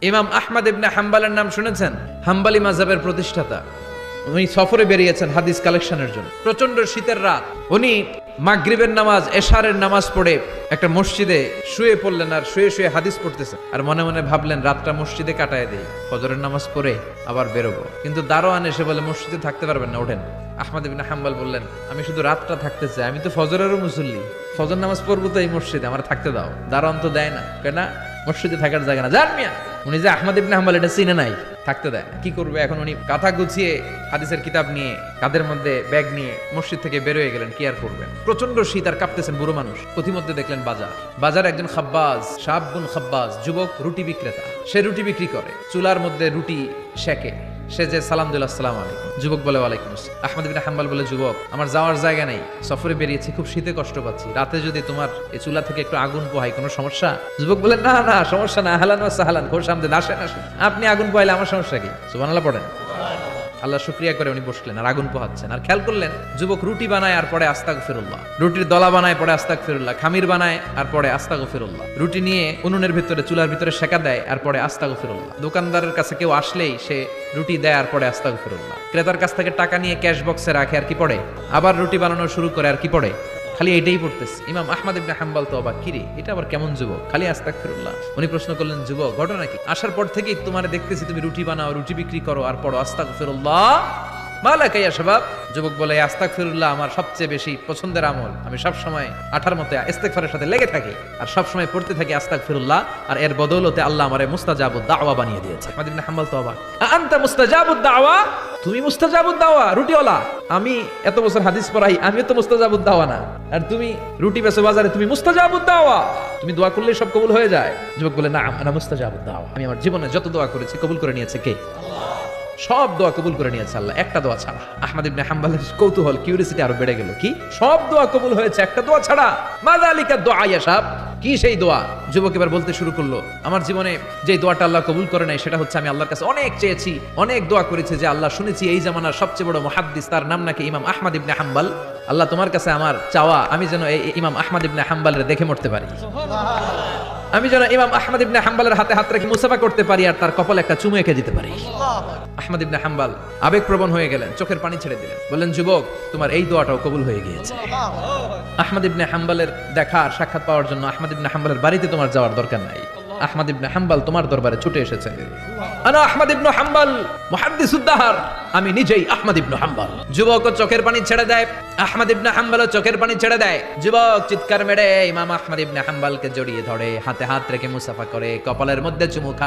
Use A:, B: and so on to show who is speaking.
A: ইমাম আহমদ ইবনে হাম্বলের নাম শুনেছেন? হাম্বলি মাযহাবের প্রতিষ্ঠাতা। উনি সফরে বেরিয়েছেন হাদিস কালেকশনের জন্য। প্রচন্ড শীতের রাত, উনি মাগরিবের নামাজ, এশারের নামাজ পড়ে একটা মসজিদে শুয়ে পড়লেন, আর শুয়ে শুয়ে হাদিস পড়তেছেন, আর মনে মনে ভাবলেন রাতটা মসজিদে কাটায় দেই, ফজরের নামাজ পড়ে আবার বেরোবো। কিন্তু দারোয়ান এসে বলে মসজিদে থাকতে পারবেন না, ওঠেন। আহমদ ইবনে হাম্বল বললেন, আমি শুধু রাতটা থাকতে চাই, আমি তো ফজরেরও মুসল্লি, ফজর নামাজ পড়বো তো এই মসজিদে, আমার থাকতে দাও। দারোয়ান তো দেয় না, কেন? মসজিদে থাকার জায়গা না, যান মিয়া। উনি যে আহমদ ইবনে হাম্বল এটা চিনে নাই, থাকতে দেয় না। কি করবে এখন? উনি কাঁথা গুছিয়ে হাদিসের কিতাব নিয়ে কাঁধের মধ্যে ব্যাগ নিয়ে মসজিদ থেকে বেরোয় গেলেন। কি আর করবেন, প্রচন্ড শীত, আর কাঁপতেছেন বুড়ো মানুষ। প্রতিমধ্যে দেখলেন বাজার একজন খাব্বাজ, শাবুন খাব্বাজ, যুবক রুটি বিক্রেতা। সে রুটি বিক্রি করে, চুলার মধ্যে রুটি সেকে। সে যে সালাম দিল, আসসালামু আলাইকুম। যুবক বলে, ওয়ালাইকুম আসসালাম। আহমদ ইবনে হাম্বল বলে, যুবক, আমার যাওয়ার জায়গা নেই, সফরে বেরিয়েছি, খুব শীতে কষ্ট পাচ্ছি, রাতে যদি তোমার এই চুলা থেকে একটু আগুন পোহাই, কোনো সমস্যা? যুবক বলে, না না, সমস্যা না, আহলান ওয়া সাহলান, খোশ আমদেদ, আসেন আসেন, আপনি আগুন পোহাইলে আমার সমস্যা কি? সুবহানাল্লাহ পড়েন। আল্লাহ শুকরিয়া করে উনি বসলেন আর আগুন পোহাচ্ছেন। আর খেয়াল করলেন, যুবক রুটি বানায় আর পরে আস্তাগফিরুল্লাহ, রুটির দলা বানায় পরে আস্তাগফিরুল্লাহ, খামির বানায় আর পরে আস্তাগফিরুল্লাহ, রুটি নিয়ে উনুনের ভিতরে, চুলার ভিতরে সেকা দেয় আর পরে আস্তাগফিরুল্লাহ। দোকানদারের কাছে কেউ আসলেই সে রুটি দেয় আর পরে আস্তাগফিরুল্লাহ। ক্রেতার কাছ থেকে টাকা নিয়ে ক্যাশ বক্সে রাখে আর কি পড়ে? আবার রুটি বানানো শুরু করে আর কি পড়ে? খালি এটাই পড়তেছে। ইমাম আহমদ ইবনে হাম্বল তো অবাক, কিরে এটা আবার কেমন যুবক, খালি আস্তাগফিরুল্লাহ। উনি প্রশ্ন করলেন, যুবক, ঘটনা কি? আসার পর থেকেই তোমার দেখতেছি তুমি রুটি বানাও, রুটি বিক্রি করো আর পড়ো আস্তাগফিরুল্লাহ, মালাকা ইয়া শাবাব। যুবক বলে, আস্তাগফিরুল্লাহ আমার সবচেয়ে বেশি পছন্দের আমল, আমি সব সময় আঠার মতে ইস্তেগফারের সাথে লেগে থাকি আর সব সময় পড়তে থাকি আস্তাগফিরুল্লাহ, আর এর বদৌলতে আল্লাহ আমারে মুস্তাজাবুদ দাওয়া বানিয়ে দিয়েছে। আহমদ ইবনে হাম্বল তো অবাক, আনতা মুস্তাজাবুদ দাওয়া? তুমি মুস্তাজাবুদ দাওয়া, রুটিওয়ালা? আমি এত বছর হাদিস পড়াই, আমিও তো মুস্তাজাবুদ দাওয়া না, আর তুমি রুটি বেচো বাজারে, তুমি মুস্তাজাবুদ দাওয়া? তুমি দোয়া করলে সব কবুল হয়ে যায়? যুবক বলে, না, আনা মুস্তাজাবুদ দাওয়া, আমি আমার জীবনে যত দোয়া করেছি কবুল করে নিয়েছে কে? সব দোয়া কবুল করে নিয়েছে আল্লাহ, একটা দোয়া ছাড়া। আহমদ ইবনে হাম্বলের কৌতূহল, কিউরিসিটি আরো বেড়ে গেল। কি? সব দোয়া কবুল হয়েছে, একটা দোয়া ছাড়া? মাযালিকা দোয়া ইয়া শাব, কি সেই দোয়া? যুবক এবার বলতে শুরু করলো, আমার জীবনে যে দোয়াটা আল্লাহ কবুল করে নাই সেটা হচ্ছে, আমি আল্লাহর কাছে অনেক চেয়েছি, অনেক দোয়া করেছি, যে আল্লাহ শুনেছি এই জামানার সবচেয়ে বড় মুহাদ্দিস, তার নাম নাকি ইমাম আহমদ ইবনে হাম্বল। আল্লাহ তোমার কাছে আমার চাওয়া, আমি যেন এই ইমাম আহমদ ইবনে হাম্বলের দেখে মরতে পারি, আমি যেন ইমাম আহমদ ইবনে হাম্বলের হাতে হাত রেখে মুসাফা করতে পারি আর তার কপালে একটা চুমু এঁকে দিতে পারি। আহমদ ইবনে হাম্বল আবেগপ্রবণ হয়ে গেলেন, চোখের পানি ছেড়ে দিলেন, বললেন, যুবক, তোমার এই দোয়াটাও কবুল হয়ে গিয়েছে। আহমদ ইবনে হাম্বলের দেখা আর সাক্ষাৎ পাওয়ার জন্য আহমদ ইবনে হাম্বলের বাড়িতে তোমার যাওয়ার দরকার নাই, আহমদ ইবনে হাম্বল তোমার দরবারে ছুটে এসেছে। আনা আহমদ ইবনে হাম্বল মুহাদ্দিসুদ দাহর, আমি নিজেই আহমদ ইবনে হাম্বল। যুবক চোখের পানি ছেড়ে দেয়, আহমদ ইবনে হাম্বল চোখের পানি ছেড়ে দেয়। যুবক চিৎকার মেরে ইমাম আহমদ ইবনে হাম্বলকে জড়িয়ে ধরে, হাতে হাত রেখে মুসাফা করে, কপালের মধ্যে চুমু খায়।